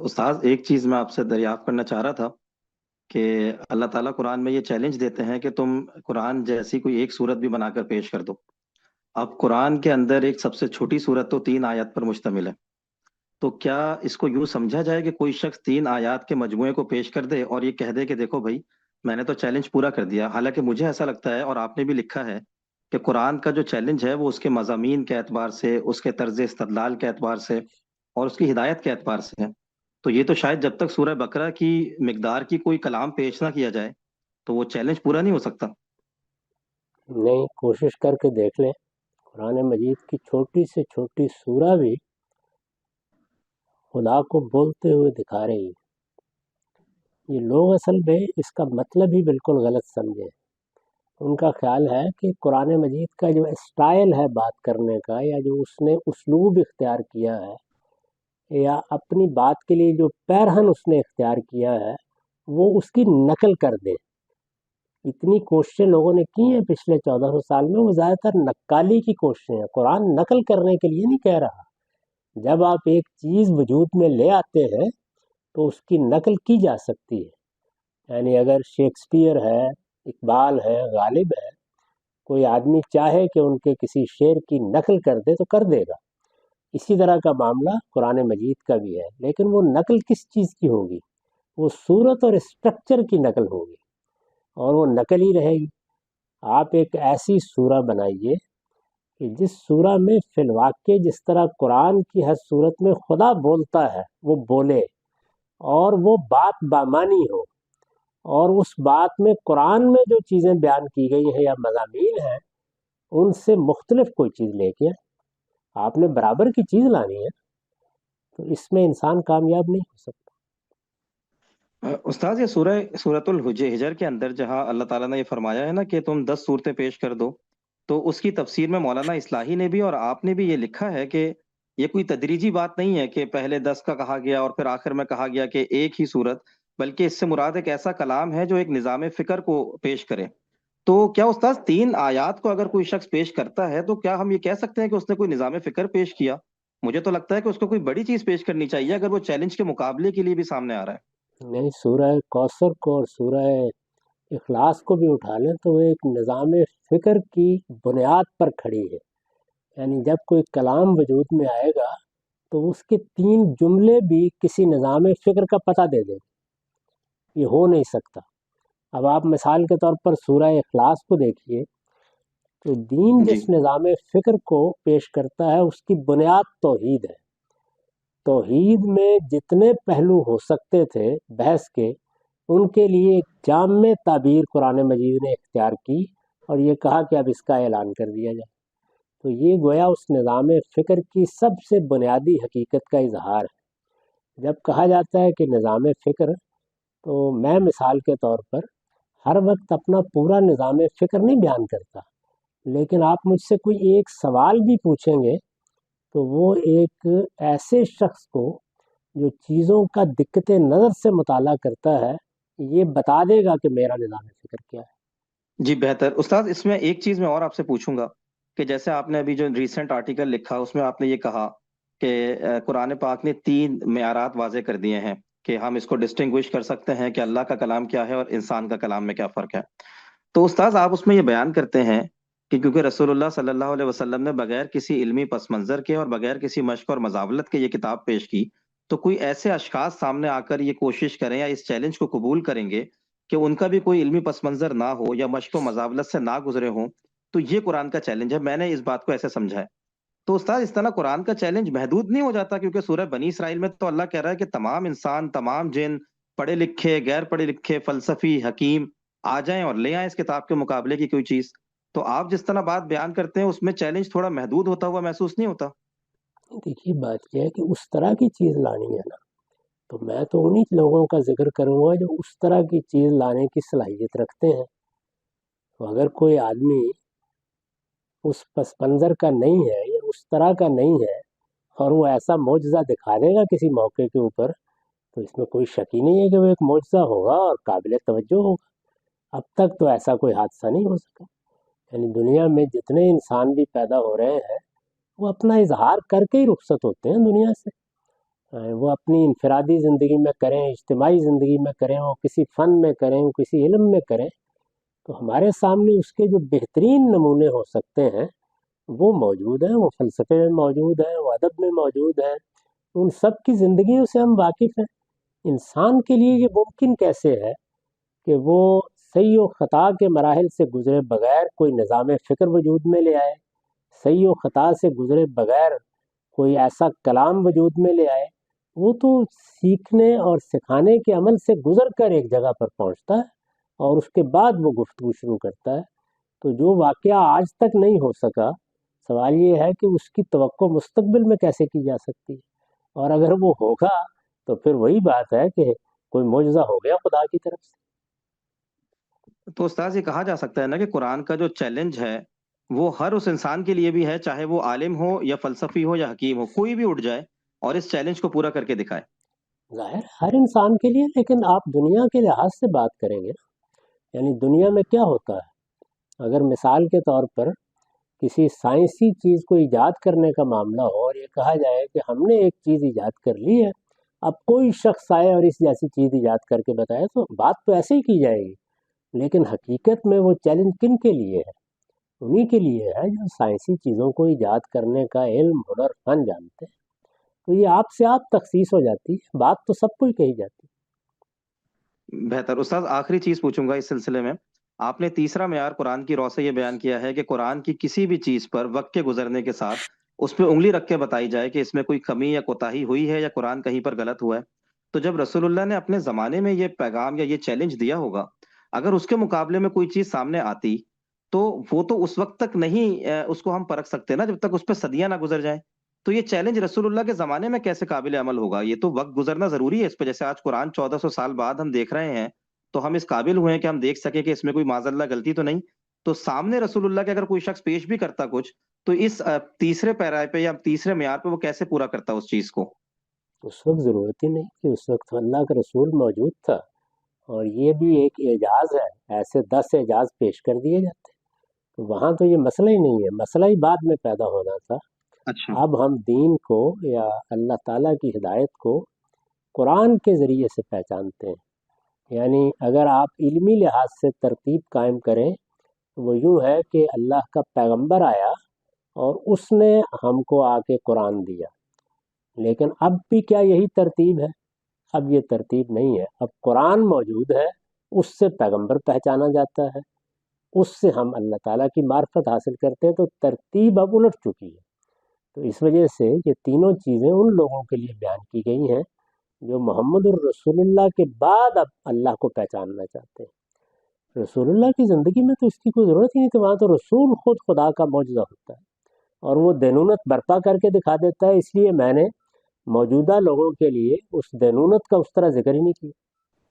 استاذ एक चीज मैं आपसे दरियाफ्त करना चाह रहा था कि अल्लाह ताला कुरान में ये चैलेंज देते हैं कि तुम कुरान जैसी कोई एक सूरत भी बनाकर पेश कर दो। अब कुरान के अंदर एक सबसे छोटी सूरत तो 3 आयत पर मुश्तमिल है। तो क्या इसको यूं समझा जाए कि कोई शख्स 3 आयत के मजमूए को पेश कर दे और ये कह दे कि देखो भाई, मैंने तो चैलेंज पूरा कर दिया। हालांकि मुझे ऐसा लगता है और आपने भी लिखा है कि कुरान का जो चैलेंज है वो उसके मज़ामीन के एतबार से, उसके तर्ज इस्तदलाल के एतबार से और उसकी हिदायत के एतबार से है। तो ये तो शायद जब तक सूरह बकरा की मिकदार की कोई कलाम पेश ना किया जाए तो वो चैलेंज पूरा नहीं हो सकता। नहीं, कोशिश करके देख लें। कुरान मजीद की छोटी से छोटी सूरा भी खुदा को बोलते हुए दिखा रही है। ये लोग असल में इसका मतलब ही बिल्कुल गलत समझे। उनका ख्याल है कि कुरान मजीद का जो स्टाइल है बात करने का, या जो उसने उसलूब इख्तियार किया है, या अपनी बात के लिए जो पैरहन उसने इख्तियार किया है, वो उसकी नकल कर दे। इतनी कोशिशें लोगों ने की हैं पिछले 1400 साल में, वो ज़्यादातर नक्काली की कोशिशें हैं। कुरान नकल करने के लिए नहीं कह रहा। जब आप एक चीज़ वजूद में ले आते हैं तो उसकी नकल की जा सकती है। यानी अगर शेक्सपियर है, इकबाल है, गालिब है, कोई आदमी चाहे कि उनके किसी शेर की नकल कर दे तो कर देगा। इसी तरह का मामला कुरान मजीद का भी है, लेकिन वो नकल किस चीज़ की होगी? वो सूरत और स्ट्रक्चर की नकल होगी, और वो नकल ही रहेगी। आप एक ऐसी सूरा बनाइए कि जिस सूरा में फिलवाक़े जिस तरह कुरान की हर सूरत में खुदा बोलता है वो बोले, और वो बात बामानी हो, और उस बात में कुरान में जो चीज़ें बयान की गई हैं या मज़ामीन हैं उनसे मुख्तलिफ कोई चीज़ लेके आए। आपने बराबर की चीज़ लानी है, तो इसमें इंसान कामयाब नहीं हो सकता। उस्ताद, ये सूरतुल हिजर के अंदर जहां अल्लाह ताला ने ये फरमाया है ना कि तुम 10 सूरतें पेश कर दो, तो उसकी तफसीर में मौलाना इस्लाही ने भी और आपने भी ये लिखा है कि ये कोई तदरीजी बात नहीं है कि पहले 10 का कहा गया और फिर आखिर में कहा गया कि एक ही सूरत, बल्कि इससे मुराद एक ऐसा कलाम है जो एक निज़ाम फिक्र को पेश करे। तो क्या उस्ताद 3 आयत को अगर कोई शख्स पेश करता है तो क्या हम ये कह सकते हैं कि उसने कोई निज़ाम फिक्र पेश किया? मुझे तो लगता है कि उसको कोई बड़ी चीज पेश करनी चाहिए अगर वो चैलेंज के मुकाबले के लिए भी सामने आ रहा है। नहीं, सूरह कौसर को और सूरह इखलास को भी उठा लें तो वो एक निज़ाम फ़िक्र की बुनियाद पर खड़ी है। यानी जब कोई कलाम वजूद में आएगा तो उसके 3 जुमले भी किसी निज़ाम फ़िक्र का पता दे दें। ये हो नहीं सकता। अब आप मिसाल के तौर पर सूरह इखलास को देखिए, तो दीन जी। जिस निज़ाम फ़िक्र को पेश करता है उसकी बुनियाद तौहीद है। तौहीद में जितने पहलू हो सकते थे बहस के, उनके लिए एक जामे ताबीर कुरान मजीद ने इख्तियार की, और ये कहा कि अब इसका ऐलान कर दिया जाए। तो ये गोया उस निज़ाम फ़िक्र की सबसे बुनियादी हकीकत का इजहार है। जब कहा जाता है कि निज़ाम फ़िक्र, तो मैं मिसाल के तौर पर हर वक्त अपना पूरा निज़ाम फ़िक्र नहीं बयान करता, लेकिन आप मुझसे कोई एक सवाल भी पूछेंगे तो वो एक ऐसे शख्स को जो चीज़ों का दिक्कत नज़र से मुताला करता है, ये बता देगा कि मेरा निज़ाम फ़िक्र क्या है। जी बेहतर उस्ताद, इसमें एक चीज मैं और आपसे पूछूंगा कि जैसे आपने अभी जो रिसेंट आर्टिकल लिखा उसमें आपने ये कहा कि कुरान पाक ने 3 मेयारात वाजे कर दिए हैं कि हम इसको डिस्टिंग्विश कर सकते हैं कि अल्लाह का कलाम क्या है और इंसान का कलाम में क्या फर्क है। तो उस्ताद, आप उसमें ये बयान करते हैं कि क्योंकि रसूलुल्लाह सल्लल्लाहु अलैहि वसल्लम ने बगैर किसी इल्मी पस मंजर के और बगैर किसी मश्क और मजावलत के ये किताब पेश की, तो कोई ऐसे अशखास सामने आकर ये कोशिश करें या इस चैलेंज को कबूल करेंगे कि उनका भी कोई इल्मी पस मंजर ना हो या मश्क और मजावलत से ना गुजरे हों, तो ये कुरान का चैलेंज है। मैंने इस बात को ऐसे समझा है। तो उस्ताद, इस तरह कुरान का चैलेंज महदूद नहीं हो जाता? क्योंकि सूरह बनी इसराइल में तो अल्लाह कह रहा है कि तमाम इंसान, तमाम जिन, पढ़े लिखे, गैर पढ़े लिखे, फलसफी, हकीम, आ जाएं और ले आएं इस किताब के मुकाबले की कोई चीज। तो आप जिस तरह बात बयान करते हैं उसमें चैलेंज थोड़ा महदूद होता हुआ महसूस नहीं होता? देखिए, बात यह है कि उस तरह की चीज़ लानी है ना, तो मैं तो उन्हीं लोगों का ज़िक्र करूँगा जो उस तरह की चीज़ लाने की सलाहियत रखते हैं। तो अगर कोई आदमी उस पस मंज़र का नहीं है या उस तरह का नहीं है, और वो ऐसा मौजज़ा दिखा देगा किसी मौके के ऊपर, तो इसमें कोई शक ही नहीं है कि वो एक मौजज़ा होगा और काबिल तवज्जो होगा। अब तक तो ऐसा कोई हादसा नहीं हो सका। यानी दुनिया में जितने इंसान भी पैदा हो रहे हैं, वो अपना इजहार करके ही रुखसत होते हैं दुनिया से। وہ اپنی انفرادی زندگی میں کریں، اجتماعی زندگی میں کریں، وہ کسی فن میں کریں، کسی علم میں کریں، تو ہمارے سامنے اس کے جو بہترین نمونے ہو سکتے ہیں وہ موجود ہیں، وہ فلسفے میں موجود ہیں، وہ ادب میں موجود ہیں، ان سب کی زندگیوں سے ہم واقف ہیں۔ انسان کے لیے یہ ممکن کیسے ہے کہ وہ صحیح و خطا کے مراحل سے گزرے بغیر کوئی نظام فکر وجود میں لے آئے، صحیح و خطا سے گزرے بغیر کوئی ایسا کلام وجود میں لے آئے؟ وہ تو سیکھنے اور سکھانے کے عمل سے گزر کر ایک جگہ پر پہنچتا ہے اور اس کے بعد وہ گفتگو شروع کرتا ہے۔ تو جو واقعہ آج تک نہیں ہو سکا، سوال یہ ہے کہ اس کی توقع مستقبل میں کیسے کی جا سکتی ہے، اور اگر وہ ہوگا تو پھر وہی بات ہے کہ کوئی معجزہ ہو گیا خدا کی طرف سے۔ تو استاذ یہ کہا جا سکتا ہے نا کہ قرآن کا جو چیلنج ہے وہ ہر اس انسان کے لیے بھی ہے، چاہے وہ عالم ہو یا فلسفی ہو یا حکیم ہو، کوئی بھی اٹھ جائے اور اس چیلنج کو پورا کر کے دکھائے۔ ظاہر ہر انسان کے لیے، لیکن آپ دنیا کے لحاظ سے بات کریں گے نا، یعنی دنیا میں کیا ہوتا ہے؟ اگر مثال کے طور پر کسی سائنسی چیز کو ایجاد کرنے کا معاملہ ہو اور یہ کہا جائے کہ ہم نے ایک چیز ایجاد کر لی ہے، اب کوئی شخص آئے اور اس جیسی چیز ایجاد کر کے بتائے تو بات تو ایسے ہی کی جائے گی، لیکن حقیقت میں وہ چیلنج کن کے لیے ہے؟ انہی کے لیے ہے جو سائنسی چیزوں کو ایجاد کرنے کا علم، ہنر، فن جانتے ہیں۔ تو یہ آپ سے آپ تخصیص ہو جاتی ہے، بات تو سب کو ہی کہی جاتی بہتر استاذ، آخری چیز پوچھوں گا اس سلسلے میں۔ آپ نے تیسرا معیار قرآن کی رو سے یہ بیان کیا ہے کہ قرآن کی کسی بھی چیز پر وقت کے گزرنے کے ساتھ اس پہ انگلی رکھ کے بتائی جائے کہ اس میں کوئی کمی یا کوتاہی ہوئی ہے یا قرآن کہیں پر غلط ہوا ہے۔ تو جب رسول اللہ نے اپنے زمانے میں یہ پیغام یا یہ چیلنج دیا ہوگا، اگر اس کے مقابلے میں کوئی چیز سامنے آتی تو وہ تو اس وقت تک نہیں اس کو ہم پرکھ سکتے نا، جب تک اس پہ صدیاں نہ گزر جائیں۔ تو یہ چیلنج رسول اللہ کے زمانے میں کیسے قابل عمل ہوگا؟ یہ تو وقت گزرنا ضروری ہے اس پہ، جیسے آج قرآن 1400 سال بعد ہم دیکھ رہے ہیں تو ہم اس قابل ہوئے ہیں کہ ہم دیکھ سکیں کہ اس میں کوئی معاذ اللہ غلطی تو نہیں۔ تو سامنے رسول اللہ کے اگر کوئی شخص پیش بھی کرتا کچھ، تو اس تیسرے پیرائے پہ یا تیسرے معیار پہ وہ کیسے پورا کرتا اس چیز کو؟ اس وقت ضرورت ہی نہیں کہ اس وقت اللہ کا رسول موجود تھا، اور یہ بھی ایک اعجاز ہے، ایسے 10 اعجاز پیش کر دیے جاتے، تو وہاں تو یہ مسئلہ ہی نہیں ہے، مسئلہ ہی بعد میں پیدا ہونا تھا۔ اچھا، اب ہم دین کو یا اللہ تعالیٰ کی ہدایت کو قرآن کے ذریعے سے پہچانتے ہیں۔ یعنی اگر آپ علمی لحاظ سے ترتیب قائم کریں تو وہ یوں ہے کہ اللہ کا پیغمبر آیا اور اس نے ہم کو آ کے قرآن دیا، لیکن اب بھی کیا یہی ترتیب ہے؟ اب یہ ترتیب نہیں ہے، اب قرآن موجود ہے، اس سے پیغمبر پہچانا جاتا ہے، اس سے ہم اللہ تعالیٰ کی معرفت حاصل کرتے ہیں، تو ترتیب اب الٹ چکی ہے۔ تو اس وجہ سے یہ تینوں چیزیں ان لوگوں کے لیے بیان کی گئی ہیں جو محمد الرسول اللہ کے بعد اب اللہ کو پہچاننا چاہتے ہیں۔ رسول اللہ کی زندگی میں تو اس کی کوئی ضرورت ہی نہیں، تو وہاں تو رسول خود خدا کا معجزہ ہوتا ہے اور وہ دینونت برپا کر کے دکھا دیتا ہے، اس لیے میں نے موجودہ لوگوں کے لیے اس دینونت کا اس طرح ذکر ہی نہیں کیا۔